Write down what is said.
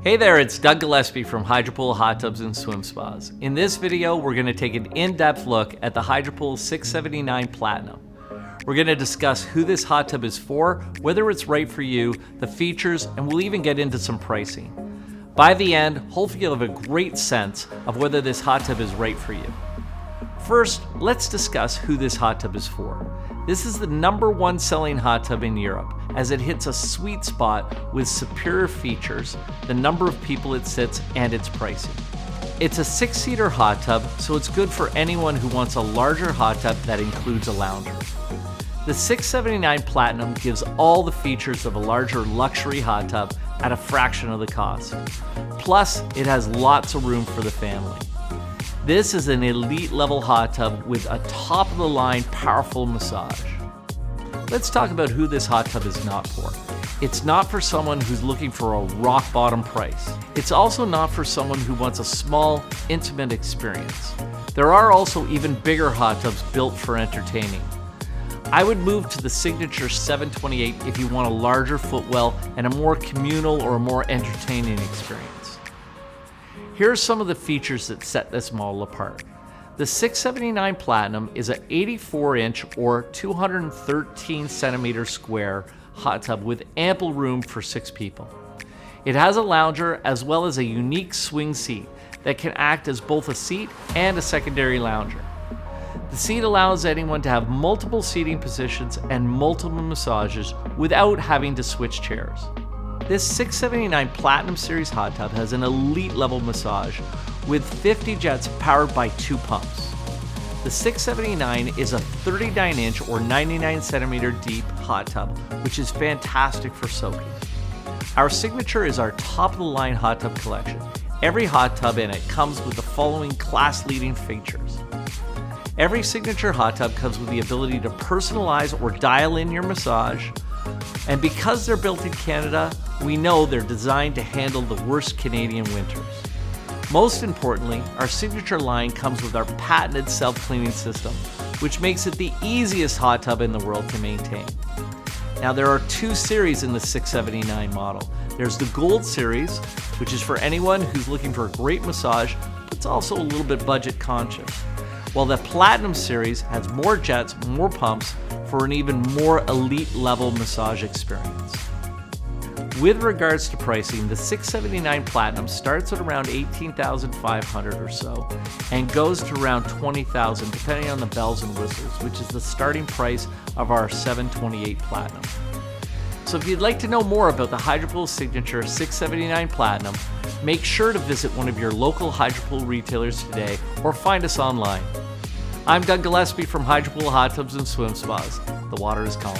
Hey there, it's Doug Gillespie from Hydropool Hot Tubs and Swim Spas. In this video, we're going to take an in-depth look at the Hydropool 679 Platinum. We're going to discuss who this hot tub is for, whether it's right for you, the features, and we'll even get into some pricing. By the end, hopefully you'll have a great sense of whether this hot tub is right for you. First, let's discuss who this hot tub is for. This is the #1 selling hot tub in Europe, as it hits a sweet spot with superior features, the number of people it sits, and its pricing. It's a 6-seater hot tub, so it's good for anyone who wants a larger hot tub that includes a lounger. The 679 Platinum gives all the features of a larger luxury hot tub at a fraction of the cost. Plus, it has lots of room for the family. This is an elite level hot tub with a top of the line powerful massage. Let's talk about who this hot tub is not for. It's not for someone who's looking for a rock bottom price. It's also not for someone who wants a small, intimate experience. There are also even bigger hot tubs built for entertaining. I would move to the Signature 728 if you want a larger footwell and a more communal or a more entertaining experience. Here are some of the features that set this model apart. The 679 Platinum is an 84-inch or 213 centimeter square hot tub with ample room for 6 people. It has a lounger as well as a unique swing seat that can act as both a seat and a secondary lounger. The seat allows anyone to have multiple seating positions and multiple massages without having to switch chairs. This 679 Platinum Series hot tub has an elite level massage with 50 jets powered by 2 pumps. The 679 is a 39-inch or 99 centimeter deep hot tub, which is fantastic for soaking. Our Signature is our top-of-the-line hot tub collection. Every hot tub in it comes with the following class-leading features. Every Signature hot tub comes with the ability to personalize or dial in your massage, and because they're built in Canada, we know they're designed to handle the worst Canadian winters. Most importantly, our Signature line comes with our patented self-cleaning system, which makes it the easiest hot tub in the world to maintain. Now, there are 2 series in the 679 model. There's the Gold series, which is for anyone who's looking for a great massage, but it's also a little bit budget conscious. While the Platinum series has more jets, more pumps, for an even more elite level massage experience. With regards to pricing, the 679 Platinum starts at around $18,500 or so and goes to around $20,000 depending on the bells and whistles, which is the starting price of our 728 Platinum. So if you'd like to know more about the Hydropool Signature 679 Platinum, make sure to visit one of your local Hydropool retailers today or find us online. I'm Doug Gillespie from Hydropool Hot Tubs and Swim Spas. The water is calling.